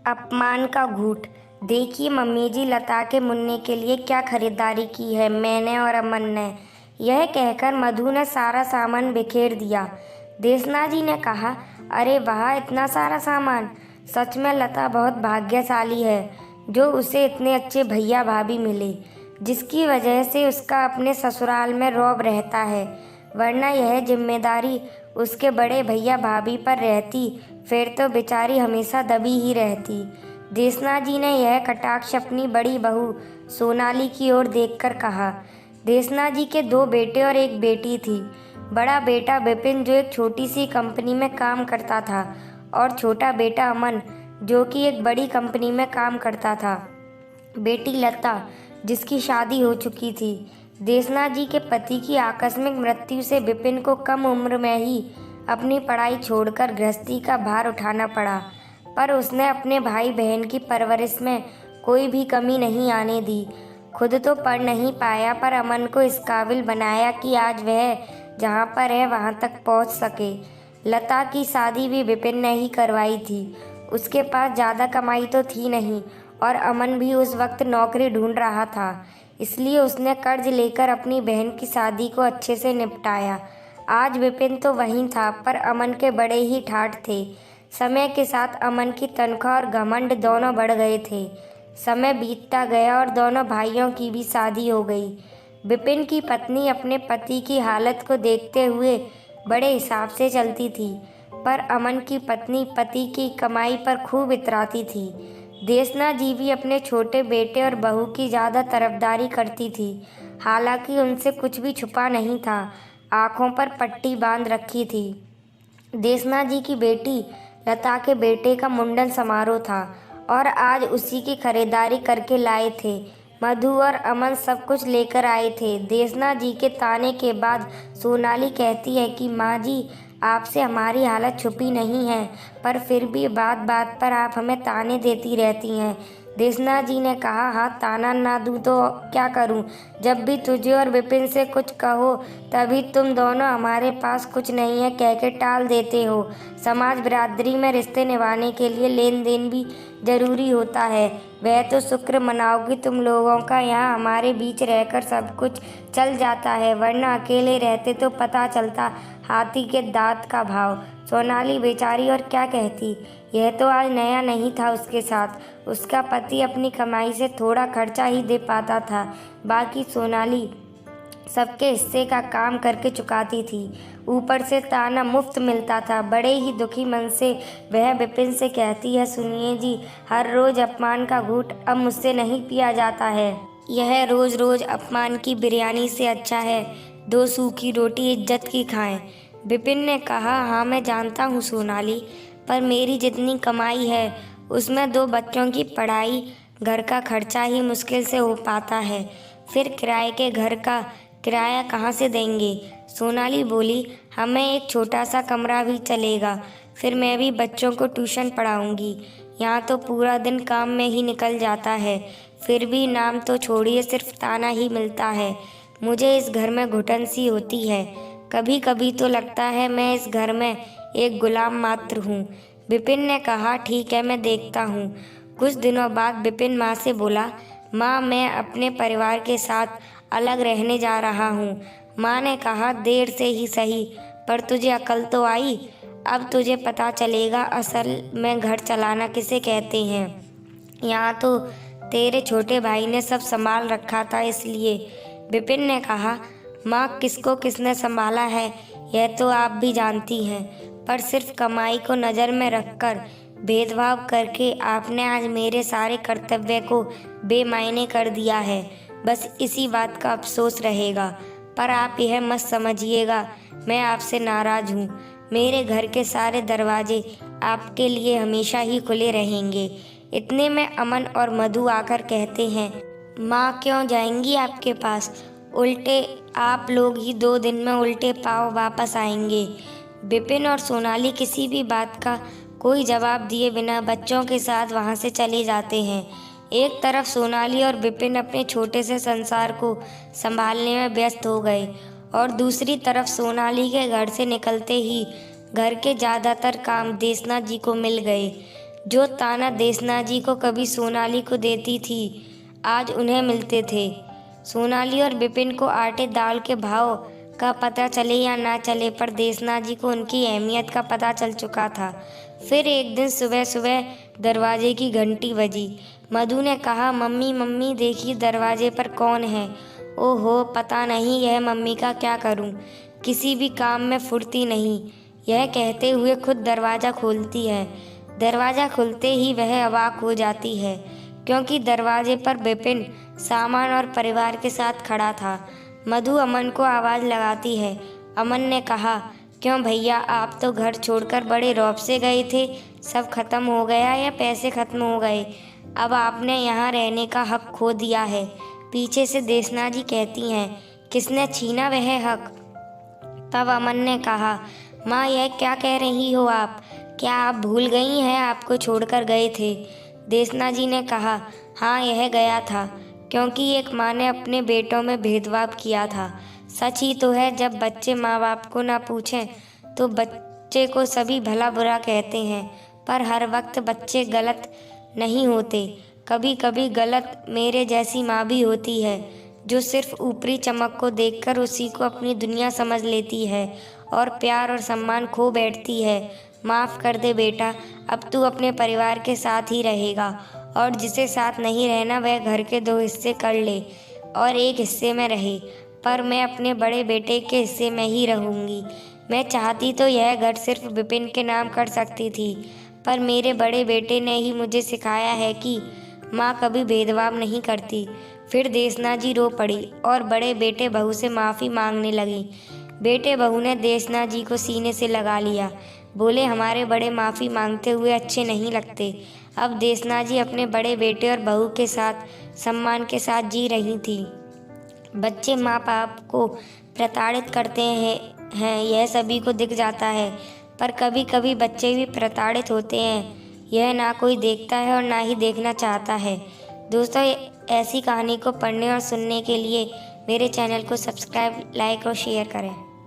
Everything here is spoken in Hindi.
अपमान का घूंट। देखिए मम्मी जी, लता के मुन्ने के लिए क्या खरीदारी की है मैंने और अमन ने। यह कहकर मधु ने सारा सामान बिखेर दिया। देसना जी ने कहा, अरे वाह, इतना सारा सामान। सच में लता बहुत भाग्यशाली है जो उसे इतने अच्छे भैया भाभी मिले, जिसकी वजह से उसका अपने ससुराल में रौब रहता है। वरना यह जिम्मेदारी उसके बड़े भैया भाभी पर रहती फिर तो बेचारी हमेशा दबी ही रहती। देसना जी ने यह कटाक्ष अपनी बड़ी बहू सोनाली की ओर देखकर कहा। देसना जी के 2 बेटे और 1 बेटी थी। बड़ा बेटा विपिन जो एक छोटी सी कंपनी में काम करता था, और छोटा बेटा अमन जो कि एक बड़ी कंपनी में काम करता था। बेटी लता जिसकी शादी हो चुकी थी। देसना जी के पति की आकस्मिक मृत्यु से विपिन को कम उम्र में ही अपनी पढ़ाई छोड़कर गृहस्थी का भार उठाना पड़ा, पर उसने अपने भाई बहन की परवरिश में कोई भी कमी नहीं आने दी। खुद तो पढ़ नहीं पाया, पर अमन को इस काबिल बनाया कि आज वह जहाँ पर है वहाँ तक पहुँच सके। लता की शादी भी विपिन ने ही करवाई थी। उसके पास ज़्यादा कमाई तो थी नहीं, और अमन भी उस वक्त नौकरी ढूंढ रहा था, इसलिए उसने कर्ज लेकर अपनी बहन की शादी को अच्छे से निपटाया। आज विपिन तो वहीं था, पर अमन के बड़े ही ठाठ थे। समय के साथ अमन की तनख्वाह और घमंड दोनों बढ़ गए थे। समय बीतता गया और दोनों भाइयों की भी शादी हो गई। विपिन की पत्नी अपने पति की हालत को देखते हुए बड़े हिसाब से चलती थी, पर अमन की पत्नी पति की कमाई पर खूब इतराती थी। देसना जी भी अपने छोटे बेटे और बहू की ज़्यादा तरफदारी करती थी। हालांकि उनसे कुछ भी छुपा नहीं था, आंखों पर पट्टी बांध रखी थी। देसना जी की बेटी लता के बेटे का मुंडन समारोह था, और आज उसी की खरीदारी करके लाए थे। मधु और अमन सब कुछ लेकर आए थे। देसना जी के ताने के बाद सोनाली कहती है कि माँ जी, आपसे हमारी हालत छुपी नहीं है, पर फिर भी बात बात पर आप हमें ताने देती रहती हैं। देसना जी ने कहा, हाँ, ताना ना दूँ तो क्या करूँ। जब भी तुझे और विपिन से कुछ कहो तभी तुम दोनों हमारे पास कुछ नहीं है कह के टाल देते हो। समाज बिरादरी में रिश्ते निभाने के लिए लेन देन भी जरूरी होता है। वह तो शुक्र मनाओगी तुम लोगों का यहाँ हमारे बीच रहकर सब कुछ चल जाता है, वरना अकेले रहते तो पता चलता हाथी के दांत का भाव। सोनाली बेचारी और क्या कहती। यह तो आज नया नहीं था उसके साथ। उसका पति अपनी कमाई से थोड़ा खर्चा ही दे पाता था, बाकी सोनाली सबके हिस्से का काम करके चुकाती थी। ऊपर से ताना मुफ्त मिलता था। बड़े ही दुखी मन से वह विपिन से कहती है, सुनिए जी, हर रोज अपमान का घूंट अब मुझसे नहीं पिया जाता है। यह रोज रोज अपमान की बिरयानी से अच्छा है 2 सूखी रोटी इज्जत की खाएं। विपिन ने कहा, हाँ मैं जानता हूँ सोनाली, पर मेरी जितनी कमाई है उसमें 2 बच्चों की पढ़ाई, घर का खर्चा ही मुश्किल से हो पाता है। फिर किराए के घर का किराया कहाँ से देंगे। सोनाली बोली, हमें एक छोटा सा कमरा भी चलेगा, फिर मैं भी बच्चों को ट्यूशन पढ़ाऊंगी। यहाँ तो पूरा दिन काम में ही निकल जाता है, फिर भी नाम तो छोड़िए, सिर्फ ताना ही मिलता है। मुझे इस घर में घुटन सी होती है। कभी कभी तो लगता है मैं इस घर में एक गुलाम मात्र हूँ। विपिन ने कहा, ठीक है, मैं देखता हूँ। कुछ दिनों बाद विपिन माँ से बोला, माँ, मैं अपने परिवार के साथ अलग रहने जा रहा हूँ। माँ ने कहा, देर से ही सही, पर तुझे अकल तो आई। अब तुझे पता चलेगा असल में घर चलाना किसे कहते हैं। यहाँ तो तेरे छोटे भाई ने सब संभाल रखा था इसलिए। विपिन ने कहा, माँ, किसको किसने संभाला है यह तो आप भी जानती हैं, पर सिर्फ कमाई को नज़र में रखकर भेदभाव करके आपने आज मेरे सारे कर्तव्य को बेमायने कर दिया है। बस इसी बात का अफसोस रहेगा, पर आप यह मत समझिएगा मैं आपसे नाराज़ हूँ। मेरे घर के सारे दरवाजे आपके लिए हमेशा ही खुले रहेंगे। इतने में अमन और मधु आकर कहते हैं, माँ क्यों जाएंगी आपके पास, उल्टे आप लोग ही 2 दिन में उल्टे पाँव वापस आएंगे। विपिन और सोनाली किसी भी बात का कोई जवाब दिए बिना बच्चों के साथ वहाँ से चले जाते हैं। एक तरफ सोनाली और विपिन अपने छोटे से संसार को संभालने में व्यस्त हो गए, और दूसरी तरफ सोनाली के घर से निकलते ही घर के ज़्यादातर काम देसना जी को मिल गए। जो ताना देसना जी को कभी सोनाली को देती थी आज उन्हें मिलते थे। सोनाली और विपिन को आटे दाल के भाव का पता चले या ना चले, पर देसना जी को उनकी अहमियत का पता चल चुका था। फिर एक दिन सुबह सुबह दरवाजे की घंटी बजी। मधु ने कहा, मम्मी मम्मी देखिए दरवाजे पर कौन है। ओहो, पता नहीं यह मम्मी का क्या करूं, किसी भी काम में फुर्ती नहीं। यह कहते हुए खुद दरवाज़ा खोलती है। दरवाज़ा खुलते ही वह अवाक हो जाती है, क्योंकि दरवाजे पर विपिन सामान और परिवार के साथ खड़ा था। मधु अमन को आवाज़ लगाती है। अमन ने कहा, क्यों भैया, आप तो घर छोड़कर बड़े रौब से गए थे। सब खत्म हो गया या पैसे खत्म हो गए? अब आपने यहाँ रहने का हक खो दिया है। पीछे से देसना जी कहती हैं, किसने छीना वह हक? तब अमन ने कहा, माँ यह क्या कह रही हो आप? क्या आप भूल गई हैं आपको छोड़कर गए थे? देसना जी ने कहा, हाँ यह गया था, क्योंकि एक माँ ने अपने बेटों में भेदभाव किया था। सच ही तो है, जब बच्चे माँ बाप को ना पूछें तो बच्चे को सभी भला बुरा कहते हैं, पर हर वक्त बच्चे गलत नहीं होते। कभी कभी गलत मेरे जैसी माँ भी होती है, जो सिर्फ ऊपरी चमक को देखकर उसी को अपनी दुनिया समझ लेती है और प्यार और सम्मान खो बैठती है। माफ़ कर दे बेटा, अब तू अपने परिवार के साथ ही रहेगा, और जिसे साथ नहीं रहना वह घर के 2 हिस्से कर ले और एक हिस्से में रहे। पर मैं अपने बड़े बेटे के हिस्से में ही रहूँगी। मैं चाहती तो यह घर सिर्फ विपिन के नाम कर सकती थी, पर मेरे बड़े बेटे ने ही मुझे सिखाया है कि माँ कभी भेदभाव नहीं करती। फिर देसना जी रो पड़ी और बड़े बेटे बहू से माफ़ी मांगने लगी। बेटे बहू ने देसना जी को सीने से लगा लिया। बोले, हमारे बड़े माफ़ी मांगते हुए अच्छे नहीं लगते। अब देसना जी अपने बड़े बेटे और बहू के साथ सम्मान के साथ जी रही थी। बच्चे माँ बाप को प्रताड़ित करते हैं यह सभी को दिख जाता है, पर कभी कभी बच्चे भी प्रताड़ित होते हैं। यह ना कोई देखता है और ना ही देखना चाहता है। दोस्तों, ऐसी कहानी को पढ़ने और सुनने के लिए मेरे चैनल को सब्सक्राइब, लाइक और शेयर करें।